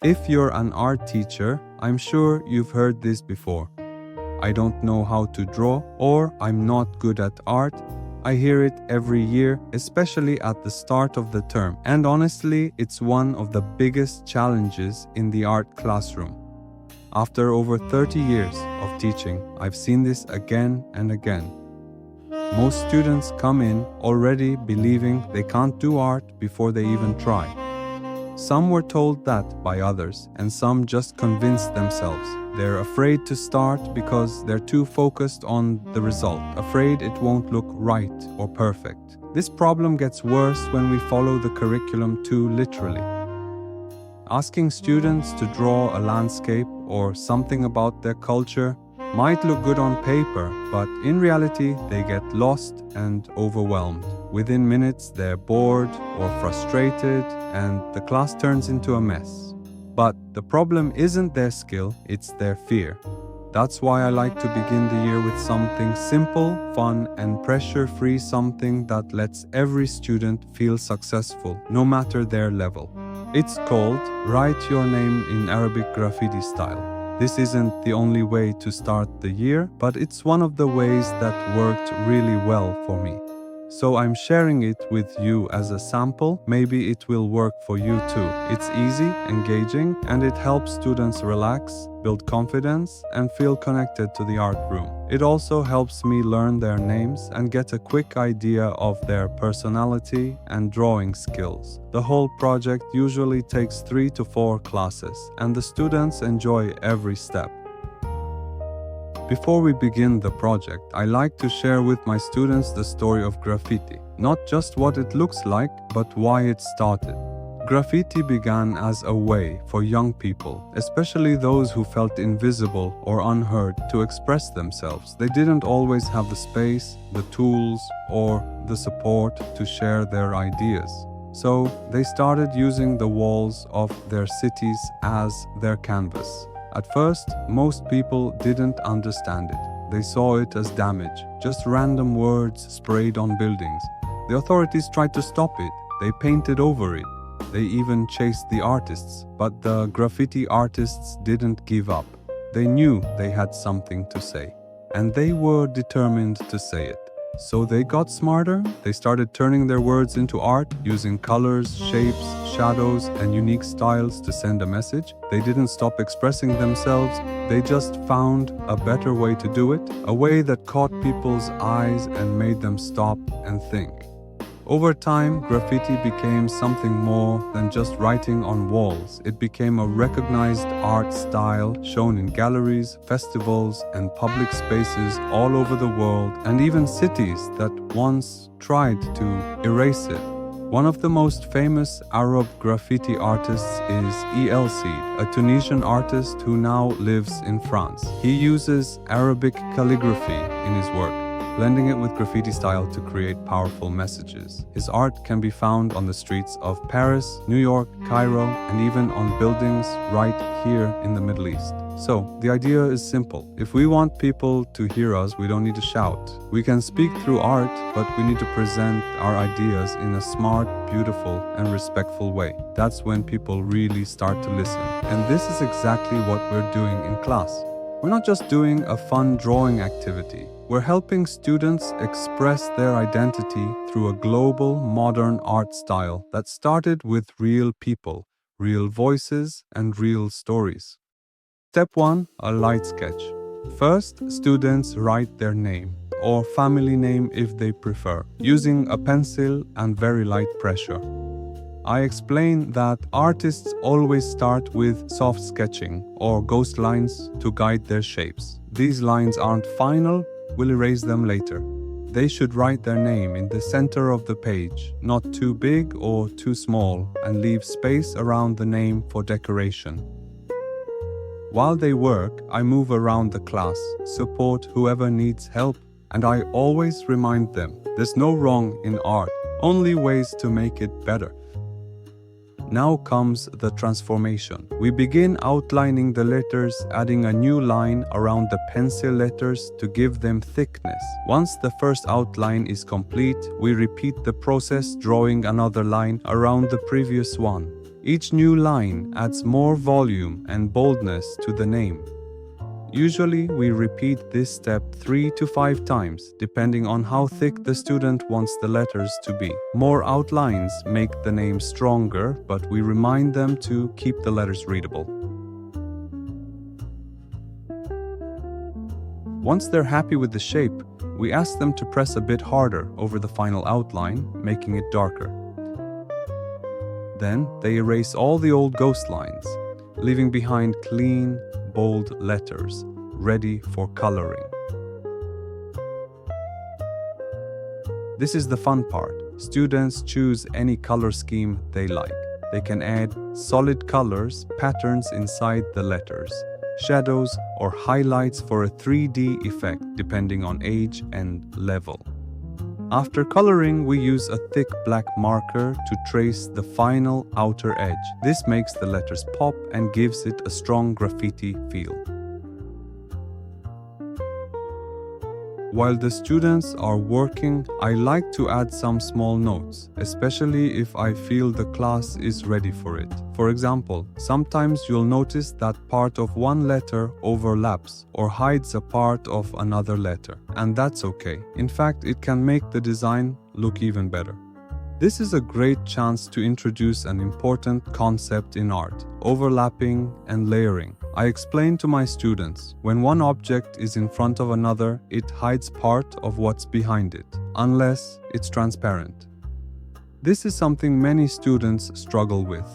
If you're an art teacher, I'm sure you've heard this before. I don't know how to draw, or I'm not good at art. I hear it every year, especially at the start of the term. And honestly, it's one of the biggest challenges in the art classroom. After over 30 years of teaching, I've seen this again and again. Most students come in already believing they can't do art before they even try. Some were told that by others, and some just convinced themselves. They're afraid to start because they're too focused on the result, afraid it won't look right or perfect. This problem gets worse when we follow the curriculum too literally. Asking students to draw a landscape or something about their culture might look good on paper, but in reality, they get lost and overwhelmed. Within minutes, they're bored or frustrated, and the class turns into a mess. But the problem isn't their skill, it's their fear. That's why I like to begin the year with something simple, fun, and pressure-free, something that lets every student feel successful, no matter their level. It's called Write Your Name in Arabic Graffiti style. This isn't the only way to start the year, but it's one of the ways that worked really well for me. So I'm sharing it with you as a sample. Maybe it will work for you too. It's easy, engaging, and it helps students relax, build confidence, and feel connected to the art room. It also helps me learn their names and get a quick idea of their personality and drawing skills. The whole project usually takes 3 to 4 classes, and the students enjoy every step. Before we begin the project, I like to share with my students the story of graffiti. Not just what it looks like, but why it started. Graffiti began as a way for young people, especially those who felt invisible or unheard, to express themselves. They didn't always have the space, the tools, or the support to share their ideas. So they started using the walls of their cities as their canvas. At first, most people didn't understand it. They saw it as damage, just random words sprayed on buildings. The authorities tried to stop it. They painted over it. They even chased the artists. But the graffiti artists didn't give up. They knew they had something to say, and they were determined to say it. So they got smarter. They started turning their words into art, using colors, shapes, shadows, and unique styles to send a message. They didn't stop expressing themselves. They just found a better way to do it, a way that caught people's eyes and made them stop and think. Over time, graffiti became something more than just writing on walls. It became a recognized art style shown in galleries, festivals, and public spaces all over the world, and even cities that once tried to erase it. One of the most famous Arab graffiti artists is El Cid, a Tunisian artist who now lives in France. He uses Arabic calligraphy in his work, blending it with graffiti style to create powerful messages. His art can be found on the streets of Paris, New York, Cairo, and even on buildings right here in the Middle East. So, the idea is simple. If we want people to hear us, we don't need to shout. We can speak through art, but we need to present our ideas in a smart, beautiful, and respectful way. That's when people really start to listen. And this is exactly what we're doing in class. We're not just doing a fun drawing activity. We're helping students express their identity through a global, modern art style that started with real people, real voices, and real stories. Step 1. A light sketch. First, students write their name, or family name if they prefer, using a pencil and very light pressure. I explain that artists always start with soft sketching or ghost lines to guide their shapes. These lines aren't final, we'll erase them later. They should write their name in the center of the page, not too big or too small, and leave space around the name for decoration. While they work, I move around the class, support whoever needs help, and I always remind them there's no wrong in art, only ways to make it better. Now comes the transformation. We begin outlining the letters, adding a new line around the pencil letters to give them thickness. Once the first outline is complete, we repeat the process, drawing another line around the previous one. Each new line adds more volume and boldness to the name. Usually, we repeat this step 3 to 5 times, depending on how thick the student wants the letters to be. More outlines make the name stronger, but we remind them to keep the letters readable. Once they're happy with the shape, we ask them to press a bit harder over the final outline, making it darker. Then, they erase all the old ghost lines, leaving behind clean, bold letters, ready for coloring. This is the fun part. Students choose any color scheme they like. They can add solid colors, patterns inside the letters, shadows, or highlights for a 3D effect depending on age and level. After coloring, we use a thick black marker to trace the final outer edge. This makes the letters pop and gives it a strong graffiti feel. While the students are working, I like to add some small notes, especially if I feel the class is ready for it. For example, sometimes you'll notice that part of one letter overlaps or hides a part of another letter, and that's okay. In fact, it can make the design look even better. This is a great chance to introduce an important concept in art: overlapping and layering. I explain to my students, when one object is in front of another, it hides part of what's behind it, unless it's transparent. This is something many students struggle with.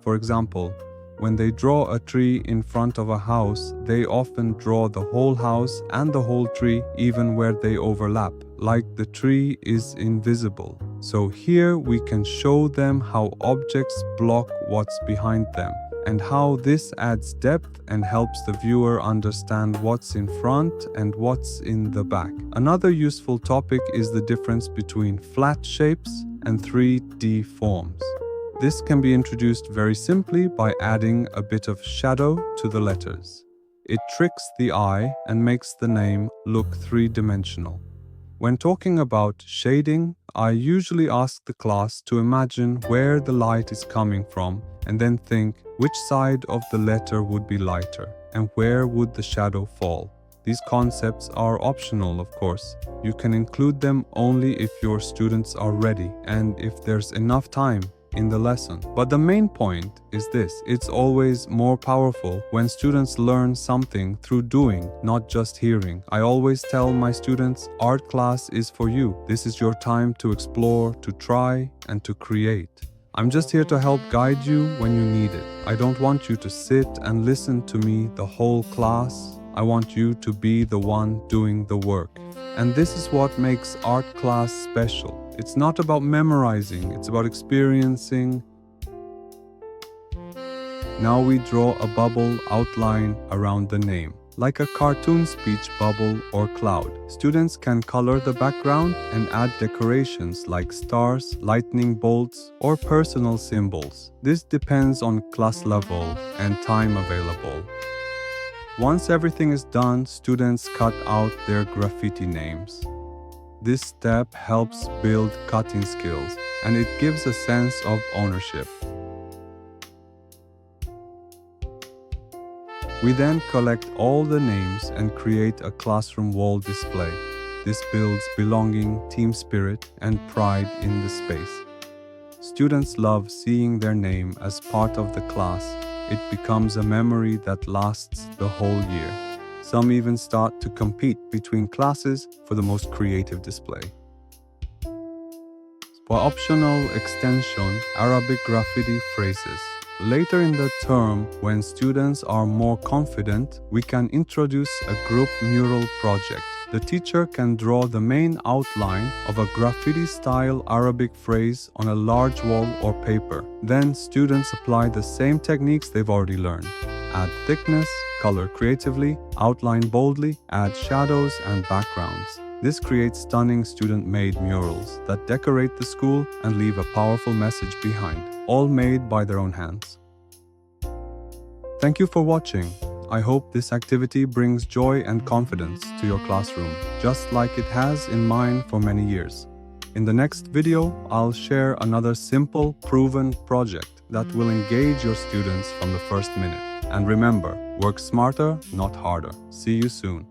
For example, when they draw a tree in front of a house, they often draw the whole house and the whole tree even where they overlap, like the tree is invisible. So here we can show them how objects block what's behind them, and how this adds depth and helps the viewer understand what's in front and what's in the back. Another useful topic is the difference between flat shapes and 3D forms. This can be introduced very simply by adding a bit of shadow to the letters. It tricks the eye and makes the name look three-dimensional. When talking about shading, I usually ask the class to imagine where the light is coming from and then think which side of the letter would be lighter and where would the shadow fall. These concepts are optional, of course. You can include them only if your students are ready and if there's enough time in the lesson. But the main point is this: it's always more powerful when students learn something through doing, not just hearing. I always tell my students, art class is for you. This is your time to explore, to try, and to create. I'm just here to help guide you when you need it. I don't want you to sit and listen to me the whole class. I want you to be the one doing the work. And this is what makes art class special. It's not about memorizing, it's about experiencing. Now we draw a bubble outline around the name, like a cartoon speech bubble or cloud. Students can color the background and add decorations like stars, lightning bolts, or personal symbols. This depends on class level and time available. Once everything is done, students cut out their graffiti names. This step helps build cutting skills, and it gives a sense of ownership. We then collect all the names and create a classroom wall display. This builds belonging, team spirit, and pride in the space. Students love seeing their name as part of the class. It becomes a memory that lasts the whole year. Some even start to compete between classes for the most creative display. For optional extension, Arabic graffiti phrases. Later in the term, when students are more confident, we can introduce a group mural project. The teacher can draw the main outline of a graffiti-style Arabic phrase on a large wall or paper. Then students apply the same techniques they've already learned. Add thickness, color creatively, outline boldly, add shadows and backgrounds. This creates stunning student-made murals that decorate the school and leave a powerful message behind, all made by their own hands. Thank you for watching. I hope this activity brings joy and confidence to your classroom, just like it has in mine for many years. In the next video, I'll share another simple, proven project that will engage your students from the first minute. And remember, work smarter, not harder. See you soon.